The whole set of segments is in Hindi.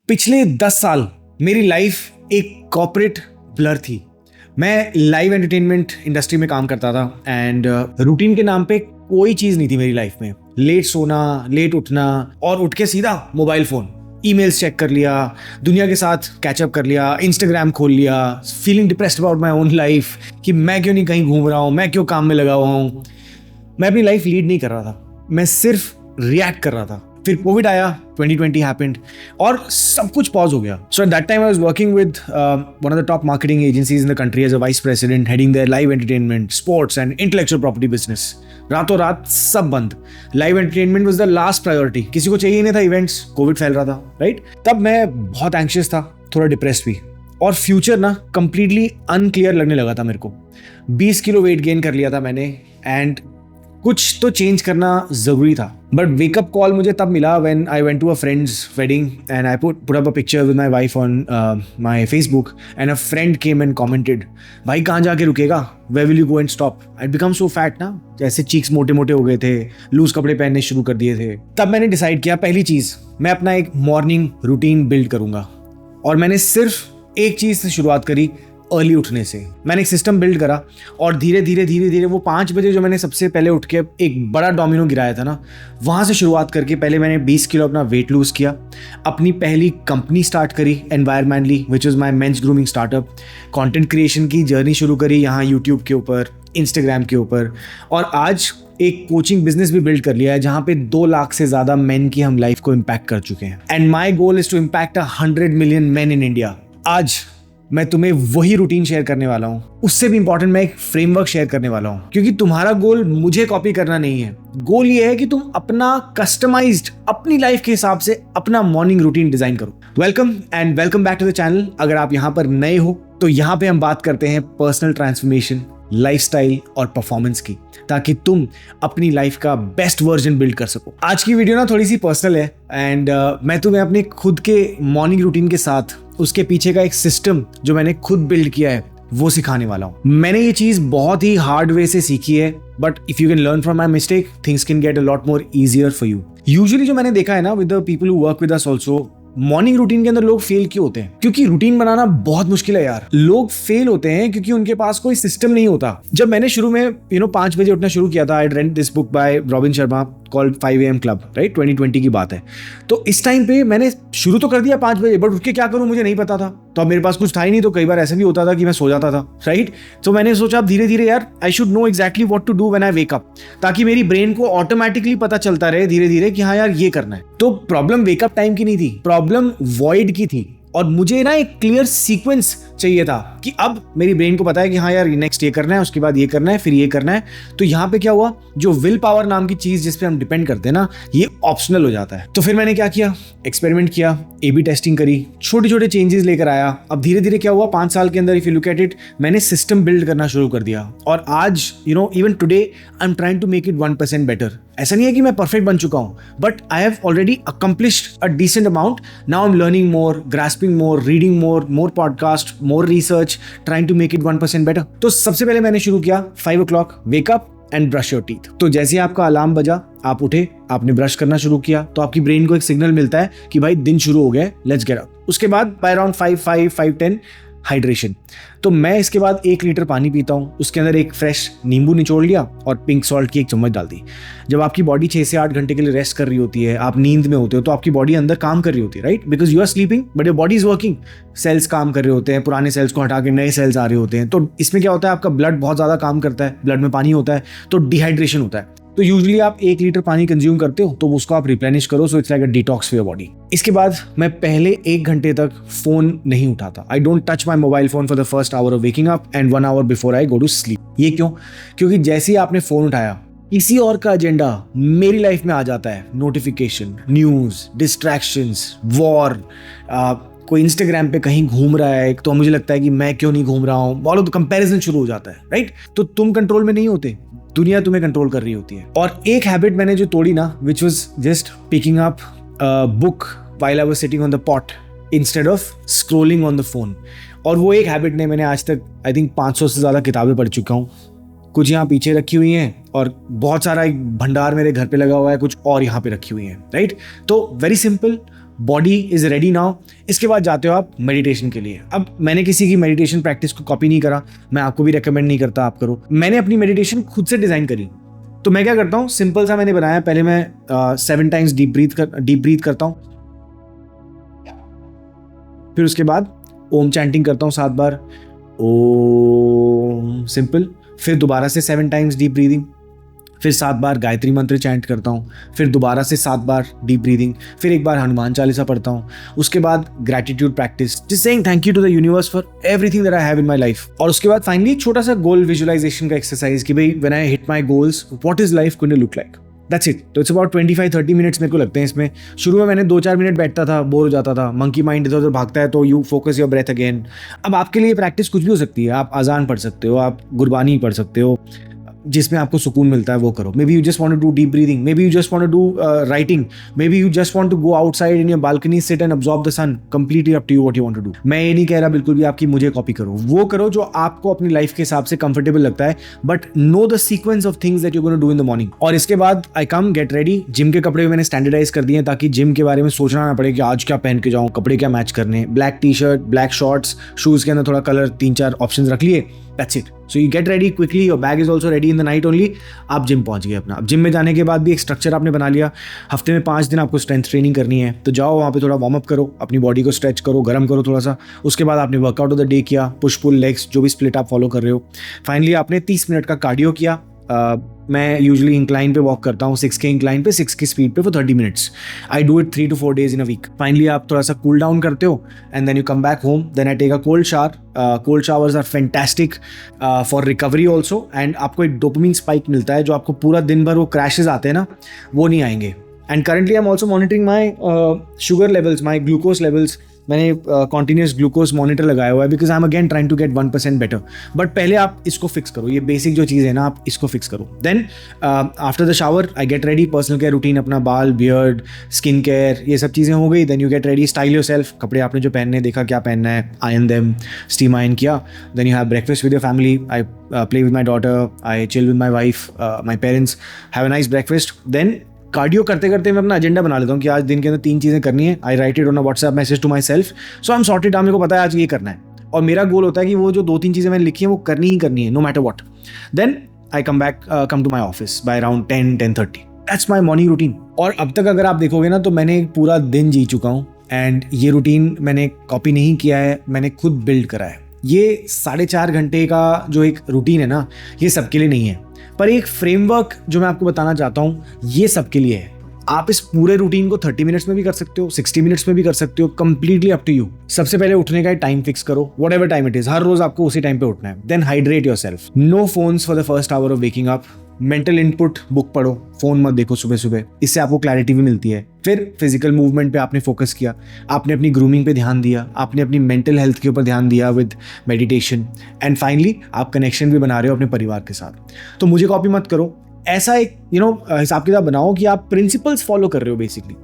पिछले 10 साल मेरी लाइफ एक कॉर्पोरेट ब्लर थी। मैं लाइव एंटरटेनमेंट इंडस्ट्री में काम करता था एंड रूटीन के नाम पे कोई चीज़ नहीं थी मेरी लाइफ में। लेट सोना, लेट उठना और उठ के सीधा मोबाइल फ़ोन, ईमेल्स चेक कर लिया, दुनिया के साथ कैचअप कर लिया, इंस्टाग्राम खोल लिया, feeling depressed about my own life कि मैं क्यों नहीं कहीं घूम रहा हूँ, मैं क्यों काम में लगा हुआ हूँ। मैं अपनी लाइफ लीड नहीं कर रहा था, मैं सिर्फ रिएक्ट कर रहा था। फिर कोविड आया, 2020 हैपेंड और सब कुछ पॉज हो गया। So at that time I was working with one of the top marketing agencies in the country as a vice president, heading their live entertainment, sports and intellectual property business. रातों रात सब बंद। Live entertainment was the last priority. किसी को चाहिए नहीं था इवेंट्स, कोविड फैल रहा था, राइट? तब मैं बहुत एंशियस था, थोड़ा डिप्रेस्ड भी, और फ्यूचर ना कंप्लीटली अनक्लियर लगने लगा था मेरे को। 20 किलो वेट गेन कर लिया था मैंने एंड कुछ तो चेंज करना ज़रूरी था। बट वेकअप कॉल मुझे तब मिला when I went to a friend's wedding and I put up a picture with my wife on my Facebook and a friend came and commented, भाई कहाँ जाके रुकेगा, where will you go and stop, I become so fat ना, जैसे चीक्स मोटे मोटे हो गए थे, लूज कपड़े पहनने शुरू कर दिए थे। तब मैंने डिसाइड किया, पहली चीज़ मैं अपना एक मॉर्निंग रूटीन बिल्ड करूँगा। और मैंने सिर्फ एक चीज़ से शुरुआत करी, अर्ली उठने से। मैंने एक सिस्टम बिल्ड करा और धीरे धीरे वो 5 बजे जो मैंने सबसे पहले उठ के एक बड़ा डोमिनो गिराया था ना, वहाँ से शुरुआत करके पहले मैंने 20 किलो अपना वेट लूज़ किया। अपनी पहली कंपनी स्टार्ट करी environmentally, which is my mains grooming startup. Content creation की जर्नी शुरू करी यहाँ यूट्यूब के ऊपर, इंस्टाग्राम के ऊपर, और आज एक कोचिंग बिजनेस भी बिल्ड कर लिया है जहाँ पे 2 लाख से ज़्यादा मेन की हम लाइफ को इम्पैक्ट कर चुके हैं। And my goal is to impact 100 million men in India. आज मैं तुम्हें वही रूटीन शेयर करने वाला हूँ। उससे भी इंपॉर्टेंट मैं एक फ्रेमवर्क शेयर करने वाला हूँ, क्योंकि तुम्हारा गोल मुझे कॉपी करना नहीं है। गोल ये है कि तुम अपना कस्टमाइज्ड, अपनी लाइफ के हिसाब से अपना मॉर्निंग रूटीन डिजाइन करो। Welcome and welcome back to the channel. अगर आप यहाँ पर नए हो तो यहाँ पे हम बात करते हैं पर्सनल ट्रांसफॉर्मेशन, लाइफस्टाइल और परफॉर्मेंस की, ताकि तुम अपनी लाइफ का बेस्ट वर्जन बिल्ड कर सको। आज की वीडियो ना थोड़ी सी पर्सनल है एंड मैं तुम्हें अपने खुद के मॉर्निंग रूटीन के साथ उसके पीछे का एक सिस्टम जो मैंने खुद बिल्ड किया है वो सिखाने वाला हूँ। मैंने ये चीज़ बहुत ही हार्ड वे से सीखी है, but if you can learn from my mistake, things can get a lot more easier for you. Usually जो मैंने देखा है ना with the people who work with us also, morning routine के अंदर लोग फेल क्यों होते हैं? क्योंकि रूटीन बनाना बहुत मुश्किल है यार। लोग फेल होते हैं क्योंकि उनके पास कोई सिस्टम नहीं होता। जब मैंने शुरू में 5 बजे उठना शुरू किया था, I read this book by robin Sharma called 5 AM club, right? 2020 की बात है। तो इस टाइम पे मैंने शुरू तो कर दिया 5 बजे, बट उठ के क्या करूं मुझे नहीं पता था। तो अब मेरे पास कुछ था ही नहीं, तो कई बार ऐसा भी होता था कि मैं सो जाता था, राइट? तो मैंने सोचा अब धीरे धीरे यार I should know exactly what to do when I wake up, ताकि मेरी ब्रेन को ऑटोमेटिकली पता चलता रहे धीरे धीरे कि हाँ यार ये करना है। तो प्रॉब्लम वेकअप टाइम की नहीं थी, प्रॉब्लम वॉइड की थी। और मुझे ना एक क्लियर सीक्वेंस चाहिए था कि अब मेरी ब्रेन को पता है कि हाँ यार नेक्स्ट ये करना है, उसके बाद ये करना है, फिर ये करना है। तो यहाँ पे क्या हुआ, जो विल पावर नाम की चीज जिस पे हम डिपेंड करते हैं ना, ये ऑप्शनल हो जाता है। तो फिर मैंने क्या किया, एक्सपेरिमेंट किया, A/B टेस्टिंग करी, छोटे छोटे चेंजेस लेकर आया। अब धीरे धीरे क्या हुआ, 5 साल के अंदर if you look at it, मैंने सिस्टम बिल्ड करना शुरू कर दिया। और आज even today I am trying to make it 1% better. ऐसा नहीं है कि मैं परफेक्ट बन चुका हूं, but I have already accomplished a decent amount. Now I am learning more, grasping more, reading more podcast, more research, trying to make it 1% better. तो सबसे पहले मैंने शुरू किया 5 o'clock wake up and brush your teeth. तो जैसे ही आपका अलार्म बजा, आप उठे, आपने ब्रश करना शुरू किया, तो आपकी ब्रेन को एक सिग्नल मिलता है कि भाई दिन शुरू हो गया, लेट्स गेट अप। उसके बाद बाय अराउंड 5:10 हाइड्रेशन। तो मैं इसके बाद 1 लीटर पानी पीता हूँ, उसके अंदर एक फ्रेश नींबू निचोड़ लिया और पिंक सॉल्ट की 1 चम्मच डाल दी। जब आपकी बॉडी 6 से 8 घंटे के लिए रेस्ट कर रही होती है, आप नींद में होते हो, तो आपकी बॉडी अंदर काम कर रही होती है, right? Because you are sleeping but your body is working. Cells काम कर रहे होते हैं, पुराने सेल्स को हटा के नए सेल्स आ रहे होते हैं। तो इसमें क्या होता है, आपका ब्लड बहुत ज़्यादा काम करता है, ब्लड में पानी होता है, तो डिहाइड्रेशन होता है। तो यूजुअली आप 1 लीटर पानी कंज्यूम करते हो, तो उसको आप रिप्लेनिश करो, so it's like a detox for your body. इसके बाद मैं पहले 1 घंटे तक फोन नहीं उठाता। I don't touch my mobile phone for the first hour of waking up and 1 hour before I go to sleep. ये क्यों? क्योंकि जैसे ही आपने फोन उठाया, किसी और का एजेंडा मेरी लाइफ में आ जाता है। नोटिफिकेशन, न्यूज, डिस्ट्रैक्शंस, वॉर, कोई इंस्टाग्राम पे कहीं घूम रहा है, तो मुझे लगता है कि मैं क्यों नहीं घूम रहा हूँ, ऑल ऑफ द कंपैरिजन शुरू हो जाता है, राइट? तो तुम कंट्रोल में नहीं होते, दुनिया तुम्हें कंट्रोल कर रही होती है। और एक हैबिट मैंने जो तोड़ी ना, which was just picking up book while I was sitting on the pot instead of scrolling on the phone. और वो एक हैबिट ने मैंने आज तक आई थिंक 500 से ज़्यादा किताबें पढ़ चुका हूँ। कुछ यहाँ पीछे रखी हुई हैं और बहुत सारा एक भंडार मेरे घर पे लगा हुआ है, कुछ और यहाँ पे रखी हुई हैं, राइट? तो very simple, body is ready now. इसके बाद जाते हो आप मेडिटेशन के लिए। अब मैंने किसी की मेडिटेशन प्रैक्टिस को कॉपी नहीं करा, मैं आपको भी रेकमेंड नहीं करता आप करो। मैंने अपनी मेडिटेशन खुद से डिजाइन करी। तो मैं क्या करता हूँ, सिंपल सा मैंने बनाया, पहले मैं 7 टाइम्स डीप ब्रीथ करता हूँ, फिर उसके बाद ओम चैंटिंग करता हूँ 7 बार, ओम, सिंपल। फिर दोबारा से 7 टाइम्स डीप ब्रीदिंग, फिर 7 बार गायत्री मंत्र चैंट करता हूँ, फिर दोबारा से 7 बार डीप ब्रीदिंग, फिर एक बार हनुमान चालीसा पढ़ता हूँ। उसके बाद gratitude practice, just saying thank you to the universe for everything that I have in my life. और उसके बाद फाइनली एक छोटा सा गोल विजुअलाइजेशन का एक्सरसाइज कि भाई when I hit my goals what is life going to look like, that's it. तो इट्स अबाउट 25-30 मिनट्स मेरे को लगते हैं इसमें। शुरू में मैंने 2-4 मिनट बैठता था, बोर हो जाता था, मंकी माइंड इधर उधर भागता है, तो you focus your breath again. अब आपके लिए प्रैक्टिस कुछ भी हो सकती है, आप अजान पढ़ सकते हो, आप गुरबानी पढ़ सकते हो, जिसमें आपको सुकून मिलता है वो करो। Maybe you just want to do deep breathing, maybe you just want to do writing, maybe you just want to go outside in your balcony, sit and absorb the sun, completely up to you what you want to do. मैं ये नहीं कह रहा बिल्कुल भी आपकी मुझे कॉपी करो, वो करो जो आपको अपनी लाइफ के हिसाब से कंफर्टेबल लगता है, but know the sequence of things that you gonna do in the morning. और इसके बाद आई कम गेट रेडी। जिम के कपड़े मैंने स्टैंडर्डाइज कर दिए ताकि जिम के बारे में सोचना ना पड़े कि आज क्या पहन के जाऊँ, कपड़े क्या मैच करने। Black T shirt, black shorts, shoes के अंदर थोड़ा कलर, 3-4 ऑप्शन रख लिए, that's it. So you get ready quickly, your bag is also ready in the night only. आप जिम पहुंच गए अपना। अब जिम में जाने के बाद भी एक स्ट्रक्चर आपने बना लिया, हफ्ते में 5 दिन आपको स्ट्रेंथ ट्रेनिंग करनी है, तो जाओ वहाँ पे थोड़ा वार्म अप करो, अपनी बॉडी को स्ट्रेच करो, गर्म करो थोड़ा सा। उसके बाद आपने वर्कआउट ऑफ द डे किया, पुश पुल लेग्स, जो भी स्प्लिट आप फॉलो कर रहे हो। फाइनली आपने 30 मिनट का कार्डियो किया। मैं यूजुअली इंक्लाइन पे वॉक करता हूँ, 6 के इंक्लाइन पे, 6 की स्पीड पे for 30 minutes. I do it 3 to 4 days in a week. Finally आप थोड़ा सा कूल डाउन करते हो and then you come back home, then I take a cold shower. Cold showers are fantastic for recovery also, and आपको एक डोपामिन स्पाइक मिलता है जो आपको पूरा दिन भर वो क्रैशेज आते हैं ना, वो नहीं आएंगे। And currently I am also monitoring my sugar levels, my glucose levels. मैंने कॉन्टिन्यूस ग्लूकोज मॉनिटर लगाया हुआ है because I am again trying to get 1% better. But पहले आप इसको फिक्स करो, ये बेसिक जो चीज़ है ना, आप इसको फिक्स करो। Then after the shower I get ready, personal care routine, अपना बाल, बियर्ड, स्किन केयर, ये सब चीज़ें हो गई। Then you get ready, style yourself, कपड़े आपने जो पहनने, देखा क्या पहनना है, आयन देम, स्टीम आयन किया। Then you have breakfast with your family, I play with my daughter, I chill with my wife, my parents, have a nice breakfast. Then cardio करते करते मैं अपना एजेंडा बना लेता हूँ कि आज दिन के अंदर 3 चीज़ें करनी है। I write it on a WhatsApp message to myself, so I am sorted. मेरे को पता है आज ये करना है, और मेरा गोल होता है कि वो जो 2-3 चीज़ें मैंने लिखी हैं वो करनी ही करनी है, no matter what. Then I come to my office by around 10-10:30। That's my morning routine. और अब तक अगर आप देखोगे ना तो मैंने एक पूरा दिन जी चुका हूँ, एंड ये रूटीन मैंने कॉपी नहीं किया है, मैंने खुद बिल्ड करा है। ये 4.5 घंटे का जो एक रूटीन है ना, ये सबके लिए नहीं है, पर एक फ्रेमवर्क जो मैं आपको बताना चाहता हूँ ये सबके लिए है। आप इस पूरे रूटीन को 30 मिनट्स में भी कर सकते हो, 60 मिनट्स में भी कर सकते हो, कंप्लीटली अप टू यू। सबसे पहले उठने का टाइम फिक्स करो, whatever time it is, हर रोज आपको उसी टाइम पे उठना है। Then hydrate yourself, no phones for the first hour of waking up. Mental input, book पढ़ो, फोन मत देखो सुबह सुबह, इससे आपको क्लैरिटी भी मिलती है। फिर फिजिकल मूवमेंट पे आपने फोकस किया, आपने अपनी ग्रूमिंग पे ध्यान दिया, आपने अपनी मेंटल हेल्थ के ऊपर ध्यान दिया विद मेडिटेशन, एंड फाइनली आप कनेक्शन भी बना रहे हो अपने परिवार के साथ। तो मुझे कॉपी मत करो, ऐसा एक हिसाब किताब बनाओ कि आप प्रिंसिपल्स फॉलो कर रहे हो बेसिकली।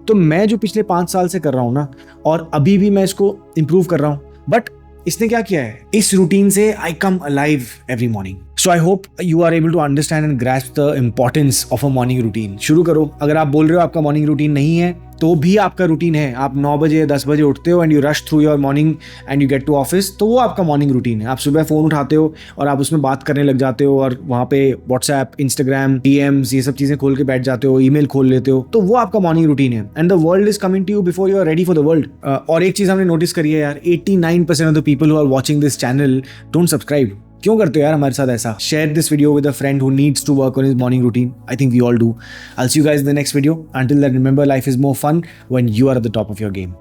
तो मैं जो पिछले 5 साल से कर रहा हूँ ना, और अभी भी मैं इसको इम्प्रूव कर रहा हूँ, बट इसने क्या किया है, इस रूटीन से I come alive every morning. So I hope you are able to understand and grasp the importance of a morning routine. शुरू करो। अगर आप बोल रहे हो आपका मॉर्निंग रूटीन नहीं है, तो भी आपका रूटीन है, आप 9 बजे 10 बजे उठते हो and you rush through your morning and you get to office, तो वो आपका मॉर्निंग रूटीन है। आप सुबह फ़ोन उठाते हो और आप उसमें बात करने लग जाते हो, और वहाँ पे व्हाट्सएप, इंस्टाग्राम, DMs, ये सब चीज़ें खोल के बैठ जाते हो, ईमेल खोल लेते हो, तो वो आपका मॉर्निंग रूटीन है। And the world is coming to you before you are ready for the world. और एक चीज़ हमने नोटिस करी है यार, 89% of the people who are watching this channel don't subscribe. क्यों करते हो यार हमारे साथ ऐसा? Share this video with a friend who needs to work on his morning routine. I think we all do. I'll see you guys in the next video. Until then, remember, life is more fun when you are at the top of your game.